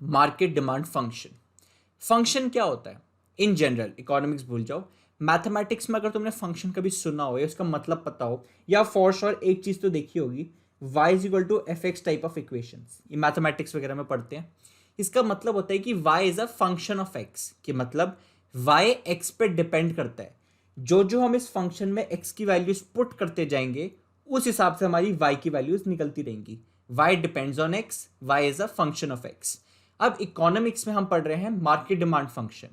Market demand function. Function क्या होता है इन जनरल? इकोनॉमिक्स भूल जाओ, मैथमेटिक्स में अगर तुमने फंक्शन कभी सुना हो या उसका मतलब पता हो, या फॉर श्योर एक चीज तो देखी होगी, y is equal to F X type of equations. ये मैथमेटिक्स वगैरह में पढ़ते हैं। इसका मतलब होता है कि y is a function of x, कि मतलब y x पे डिपेंड करता है। जो जो हम इस फंक्शन में x की वैल्यूज पुट करते जाएंगे उस हिसाब से हमारी y की वैल्यूज निकलती रहेंगी। y depends on x, y is a function of x। अब इकोनॉमिक्स में हम पढ़ रहे हैं मार्केट डिमांड फंक्शन।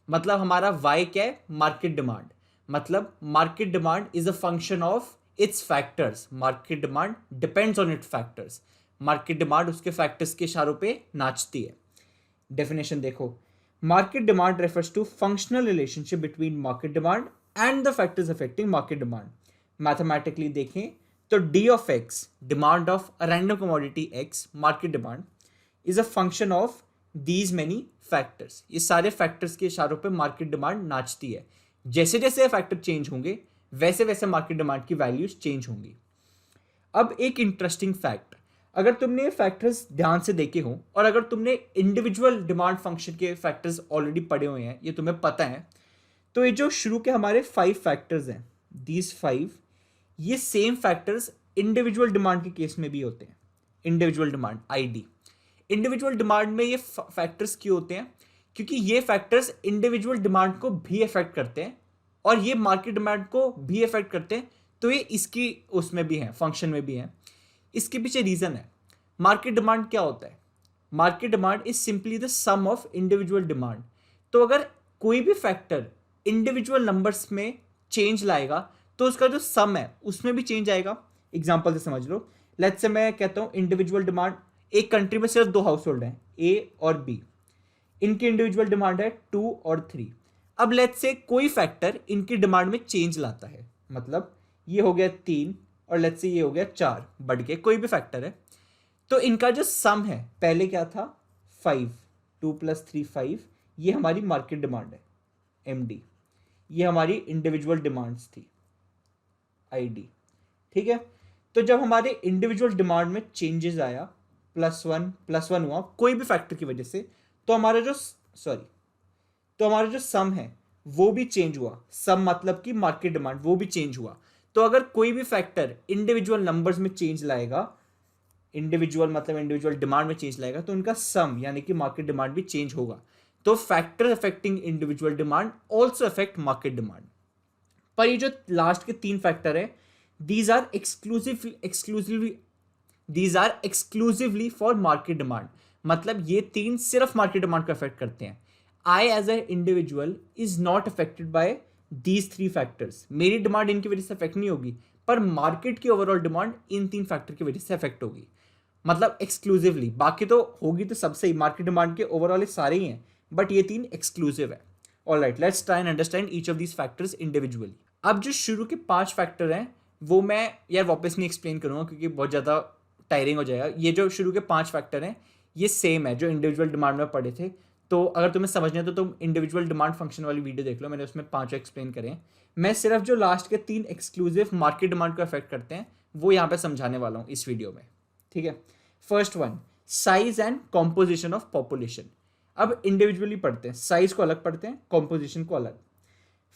मतलब हमारा y क्या है? Market demand. मतलब market demand is a function of its factors. Market demand depends on its factors. Market demand उसके फैक्टर्स के इशारों पे नाचती है। डेफिनेशन देखो, market demand refers to functional relationship between market demand and the factors affecting market demand. Mathematically देखें तो D of X, demand of a random commodity X, market demand, is a function of these many factors. ये सारे factors के इशारों पे market demand नाचती है। जैसे जैसे फैक्टर चेंज होंगे वैसे वैसे मार्केट डिमांड की वैल्यूज चेंज होंगी। अब एक इंटरेस्टिंग फैक्ट, अगर तुमने ये फैक्टर्स ध्यान से देखे हो और अगर तुमने इंडिविजुअल डिमांड फंक्शन के फैक्टर्स ऑलरेडी पढ़े हुए हैं, ये तुम्हें पता है, तो ये जो शुरू के हमारे 5 फैक्टर्स हैं, दीज 5, ये सेम फैक्टर्स इंडिविजुअल डिमांड के केस में भी होते हैं। Individual demand ID, individual demand में ये फैक्टर्स क्यों होते हैं? क्योंकि ये फैक्टर्स इंडिविजुअल डिमांड को भी अफेक्ट करते हैं और ये मार्केट डिमांड को भी अफेक्ट करते हैं। तो ये इसकी उसमें भी है, फंक्शन में भी है। इसके पीछे रीजन है। मार्केट डिमांड क्या होता है? Market demand is simply the sum of individual demand. तो अगर कोई भी फैक्टर इंडिविजुअल नंबर्स में चेंज लाएगा तो उसका जो सम है उसमें भी चेंज आएगा। एग्जांपल से समझ लो, लेट्स से मैं कहता हूं इंडिविजुअल डिमांड, एक कंट्री में सिर्फ 2 हाउस होल्ड हैं, ए और बी। इनकी इंडिविजुअल डिमांड है 2 और 3। अब लेट्स से कोई फैक्टर इनकी डिमांड में चेंज लाता है, मतलब ये हो गया 3 और लेट्स से ये हो गया 4, बढ़ के कोई भी फैक्टर है, तो इनका जो सम है पहले क्या था? 5, 2 + 3 5, ये हमारी मार्केट डिमांड है एमडी। ये हमारी इंडिविजुअल डिमांड्स थी आईडी। ठीक है, तो जब हमारे इंडिविजुअल डिमांड में चेंजेस आया, +1 हुआ कोई भी फैक्टर की वजह से, तो हमारा जो सम है वो भी चेंज हुआ। सम मतलब कि मार्केट डिमांड, वो भी चेंज हुआ। तो अगर कोई भी फैक्टर इंडिविजुअल नंबर्स में चेंज लाएगा, इंडिविजुअल मतलब इंडिविजुअल डिमांड में चेंज लाएगा, तो उनका सम यानी कि मार्केट डिमांड भी चेंज होगा। तो factor affecting individual demand also affect market demand. पर ये जो लास्ट के 3 फैक्टर है, these are exclusively for market demand. मतलब ये 3 सिर्फ मार्केट डिमांड को अफेक्ट करते हैं। I as a individual is not affected by these 3 factors. मेरी डिमांड इनकी वजह से अफेक्ट नहीं होगी, पर मार्केट की ओवरऑल डिमांड इन 3 फैक्टर की वजह से अफेक्ट होगी। मतलब एक्सक्लूसिवली, बाकी तो होगी तो सबसे ही, मार्केट डिमांड के ओवरऑल सारे ही हैं, बट ये 3 एक्सक्लूसिव है। Alright, let's try and understand each of these factors individually. अब जो शुरू के 5 फैक्टर हैं वो मैं यार वापस नहीं एक्सप्लेन करूंगा क्योंकि बहुत ज़्यादा टायरिंग हो जाएगा। ये जो शुरू के 5 फैक्टर हैं ये सेम है जो इंडिविजुअल डिमांड में पढ़े थे। तो अगर तुम्हें समझना है तो तुम इंडिविजुअल डिमांड फंक्शन वाली वीडियो देख लो, मैंने उसमें 5 एक्सप्लेन करें। मैं सिर्फ जो लास्ट के 3 एक्सक्लूसिव मार्केट डिमांड को अफेक्ट करते हैं वो यहाँ पे समझाने वाला हूँ इस वीडियो में। ठीक है, first one, size and composition of population. अब इंडिविजुअली पढ़ते हैं, साइज को अलग पढ़ते हैं, कॉम्पोजिशन को अलग।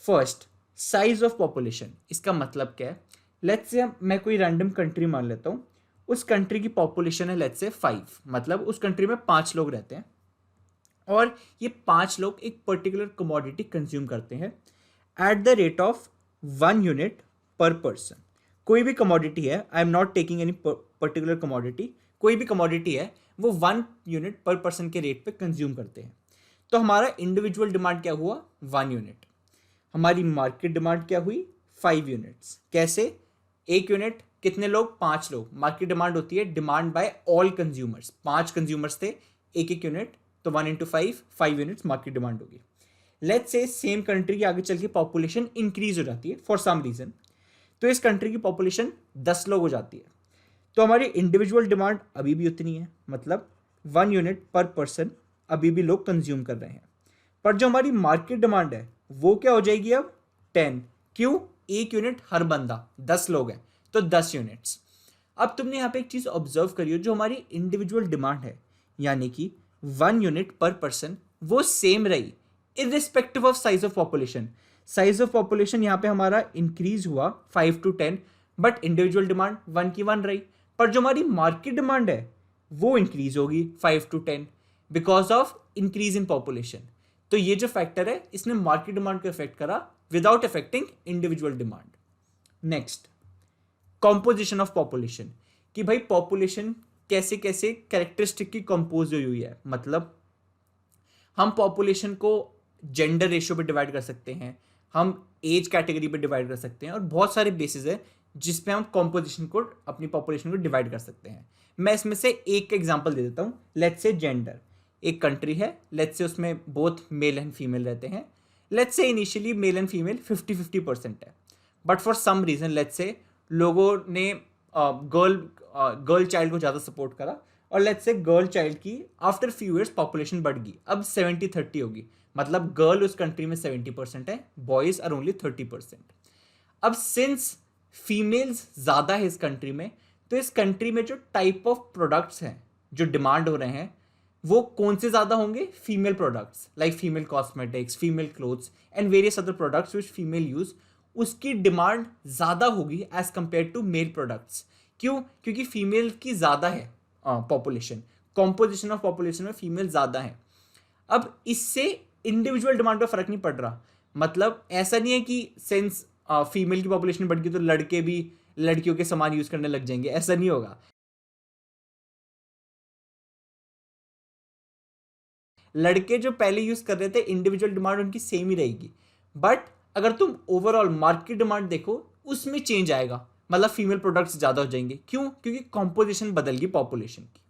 फर्स्ट, साइज ऑफ पॉपुलेशन, इसका मतलब क्या है? लेट्स से मैं कोई रैंडम कंट्री मान लेता हूँ, उस कंट्री की पॉपुलेशन है लेट्स से 5, मतलब उस कंट्री में 5 लोग रहते हैं और ये 5 लोग एक पर्टिकुलर कमोडिटी कंज्यूम करते हैं at the rate of 1 unit per person. कोई भी कमोडिटी है, I am not taking any particular commodity, कोई भी कमोडिटी है वो 1 यूनिट पर पर्सन के रेट पे कंज्यूम करते हैं। तो हमारा इंडिविजुअल डिमांड क्या हुआ? 1 यूनिट। हमारी मार्केट डिमांड क्या हुई? 5 यूनिट्स। कैसे? 1 यूनिट कितने लोग? 5 लोग। मार्केट डिमांड होती है demand by all consumers. 5 consumers थे, 1 यूनिट, तो 1 × 5 यूनिट्स मार्केट डिमांड होगी। लेट्स से सेम कंट्री की आगे चल के पॉपुलेशन इंक्रीज हो जाती है फॉर सम रीजन, तो इस कंट्री की पॉपुलेशन 10 लोग हो जाती है। तो हमारी इंडिविजुअल डिमांड अभी भी उतनी है, मतलब 1 यूनिट पर पर्सन अभी भी लोग कंज्यूम कर रहे हैं। पर जो हमारी मार्केट डिमांड है वो क्या हो जाएगी अब? 10। क्यों? 1 यूनिट हर बंदा, 10 लोग हैं तो 10 यूनिट्स। अब तुमने यहाँ पे एक चीज ऑब्जर्व करियो, जो हमारी इंडिविजुअल डिमांड है यानी कि 1 यूनिट पर पर्सन वो सेम रही irrespective of size of population. Size of population यहाँ पे हमारा इंक्रीज हुआ 5 to 10, बट इंडिविजुअल डिमांड 1 की 1 रही। पर जो हमारी मार्केट डिमांड है वो इंक्रीज होगी 5 to 10 because of increase in population. तो ये जो फैक्टर है इसने मार्केट डिमांड को इफेक्ट करा without effecting individual demand. Next, composition of population, कि भाई पॉपुलेशन कैसे कैसे कैरेक्टरिस्टिक की कंपोज हुई है। मतलब हम पॉपुलेशन को जेंडर रेशियो पे डिवाइड कर सकते हैं, हम एज कैटेगरी पे डिवाइड कर सकते हैं, और बहुत सारे बेसिस है जिस पे हम कॉम्पोजिशन को, अपनी पॉपुलेशन को डिवाइड कर सकते हैं। मैं इसमें से एक एग्जांपल दे देता हूँ। लेट्स से जेंडर, एक कंट्री है, लेट्स से उसमें बोथ मेल एंड फीमेल रहते हैं। Let's say initially male and female 50-50% है, but for some reason let's say लोगों ने गर्ल चाइल्ड को ज़्यादा सपोर्ट करा, और लेट्स से गर्ल चाइल्ड की आफ्टर फ्यू ईयर्स पॉपुलेशन बढ़ गई, अब 70-30 होगी। मतलब गर्ल उस कंट्री में 70% है, बॉयज़ आर ओनली 30%। अब सिंस फीमेल्स ज़्यादा है इस कंट्री में, तो इस कंट्री में जो टाइप ऑफ प्रोडक्ट्स हैं जो डिमांड हो रहे हैं वो कौन से ज़्यादा होंगे? Female products like female cosmetics, female clothes and various other products which female use, उसकी डिमांड ज़्यादा होगी as compared to male products. क्यों? क्योंकि फीमेल की ज़्यादा है पॉपुलेशन, कॉम्पोजिशन ऑफ पॉपुलेशन में फीमेल ज़्यादा है। अब इससे इंडिविजुअल डिमांड पर फर्क नहीं पड़ रहा। मतलब ऐसा नहीं है कि सिंस फीमेल की पॉपुलेशन बढ़ गई तो लड़के भी लड़कियों के सामान यूज़ करने लग जाएंगे, ऐसा नहीं होगा। लड़के जो पहले यूज़ कर रहे थे इंडिविजुअल डिमांड उनकी सेम ही रहेगी, बट अगर तुम ओवरऑल मार्केट डिमांड देखो उसमें चेंज आएगा। मतलब फीमेल प्रोडक्ट्स ज़्यादा हो जाएंगे। क्यों? क्योंकि कॉम्पोजिशन बदल गई पॉपुलेशन की।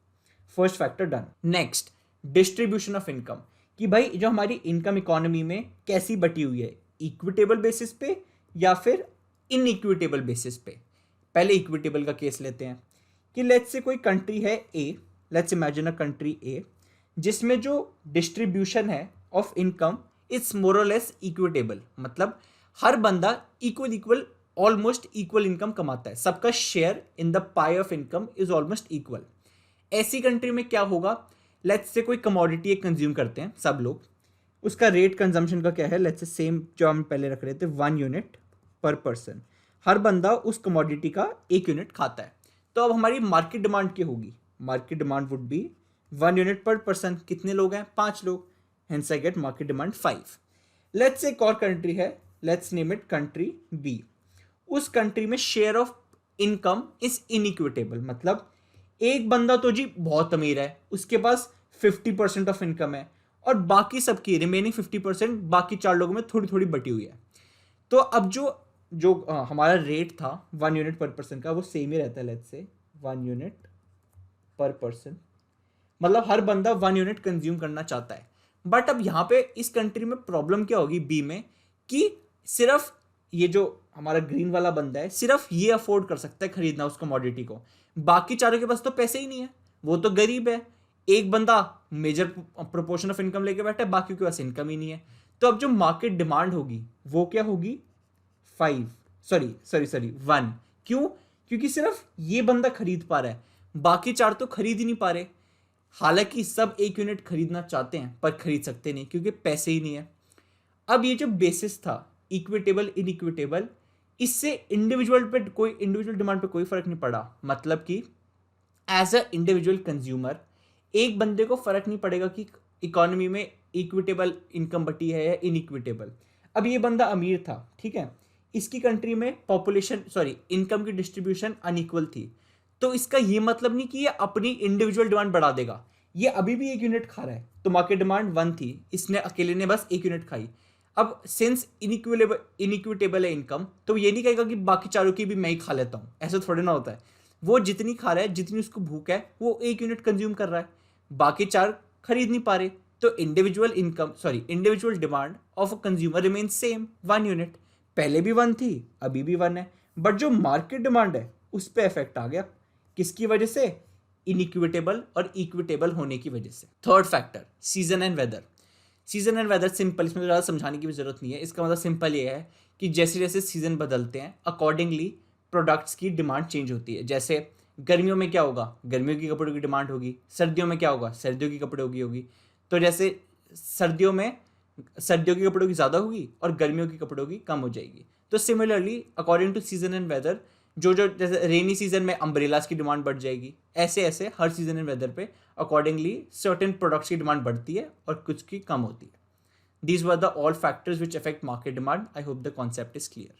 First factor done. Next, distribution of income, कि भाई जो हमारी इनकम इकोनॉमी में कैसी बटी हुई है, इक्विटेबल बेसिस पे या फिर इनइक्विटेबल बेसिस पे। पहले इक्विटेबल का केस लेते हैं कि लेट्स से कोई कंट्री है ए, लेट्स इमेजिन अ कंट्री ए, जिसमें जो डिस्ट्रीब्यूशन है ऑफ इनकम इट्स मोर और लेस इक्विटेबल। मतलब हर बंदा इक्वल ऑलमोस्ट इक्वल इनकम कमाता है, सबका share in the pi of income is almost equal. ऐसी कंट्री में क्या होगा? लेट्स से कोई कमोडिटी एक कंज्यूम करते हैं सब लोग, उसका रेट कंजम्पशन का क्या है? लेट्स से सेम जो हम पहले रख रहे थे 1 यूनिट पर पर्सन, हर बंदा उस कमोडिटी का 1 यूनिट खाता है। तो अब हमारी मार्केट डिमांड क्या होगी? Market demand would be 1 unit per person. कितने लोग हैं? 5 लोग, hence I get market demand 5। Let's say एक और कंट्री है, let's name it country B. उस कंट्री में share of income is inequitable. मतलब एक बंदा तो जी बहुत अमीर है, उसके पास 50% ऑफ इनकम है, और बाकी सबकी रिमेनिंग 50% बाकी 4 लोगों में थोड़ी थोड़ी बटी हुई है। तो अब जो जो हमारा रेट था 1 यूनिट पर पर्सन का वो सेम ही रहता है। Let's say 1 unit per person, मतलब हर बंदा 1 यूनिट कंज्यूम करना चाहता है। बट अब यहाँ पे इस कंट्री में प्रॉब्लम क्या होगी बी में, कि सिर्फ ये जो हमारा ग्रीन वाला बंदा है सिर्फ ये अफोर्ड कर सकता है खरीदना उस कमोडिटी को, बाकी चारों के पास तो पैसे ही नहीं है, वो तो गरीब है। एक बंदा मेजर प्रोपोर्शन ऑफ इनकम लेके बैठा है, बाकी के पास इनकम ही नहीं है। तो अब जो मार्केट डिमांड होगी वो क्या होगी? 1। क्यों? क्योंकि सिर्फ ये बंदा खरीद पा रहा है, बाकी 4 तो खरीद ही नहीं पा रहे। हालांकि सब 1 यूनिट खरीदना चाहते हैं पर खरीद सकते नहीं क्योंकि पैसे ही नहीं है। अब ये जो बेसिस था इक्विटेबल इनइक्विटेबल, इससे इंडिविजुअल डिमांड पे कोई फर्क नहीं पड़ा। मतलब कि एज अ इंडिविजुअल कंज्यूमर एक बंदे को फर्क नहीं पड़ेगा कि इकोनॉमी में इक्विटेबल इनकम बटी है या इनइक्विटेबल। अब ये बंदा अमीर था, ठीक है, इसकी कंट्री में इनकम की डिस्ट्रीब्यूशन अनइक्वल थी, तो इसका ये मतलब नहीं कि ये अपनी इंडिविजुअल डिमांड बढ़ा देगा। ये अभी भी 1 यूनिट खा रहा है, तो मार्केट डिमांड 1 थी, इसने अकेले ने बस 1 यूनिट खाई। अब सिंस इनइक्विटेबल है इनकम, तो ये नहीं कहेगा कि बाकी चारों की भी मैं ही खा लेता हूँ, ऐसा थोड़े ना होता है। वो जितनी खा रहा है, जितनी उसको भूख है, वो 1 यूनिट कंज्यूम कर रहा है, बाकी 4 खरीद नहीं पा रहे। तो individual demand of a consumer remain same 1 unit. पहले भी 1 थी, अभी भी 1 है, बट जो मार्केट डिमांड है उस पर इफेक्ट आ गया। किसकी वजह से? इनइक्विटेबल और इक्विटेबल होने की वजह से। Third factor, season and weather. Season and weather simple, इसमें ज़्यादा समझाने की भी जरूरत नहीं है। इसका मतलब सिंपल ये है कि जैसे जैसे सीजन बदलते हैं अकॉर्डिंगली प्रोडक्ट्स की डिमांड चेंज होती है। जैसे गर्मियों में क्या होगा, गर्मियों की कपड़ों की डिमांड होगी, सर्दियों में क्या होगा, सर्दियों की कपड़ों की होगी। तो जैसे सर्दियों में सर्दियों की कपड़ों की ज़्यादा होगी और गर्मियों की कपड़ों की कम हो जाएगी। तो similarly according to season and weather, जो जो जैसे रेनी सीजन में अम्ब्रेलास की डिमांड बढ़ जाएगी, ऐसे ऐसे हर सीजन एंड वेदर पे अकॉर्डिंगली सर्टेन प्रोडक्ट्स की डिमांड बढ़ती है और कुछ की कम होती है। These were the all factors which affect market demand. I hope the concept is clear.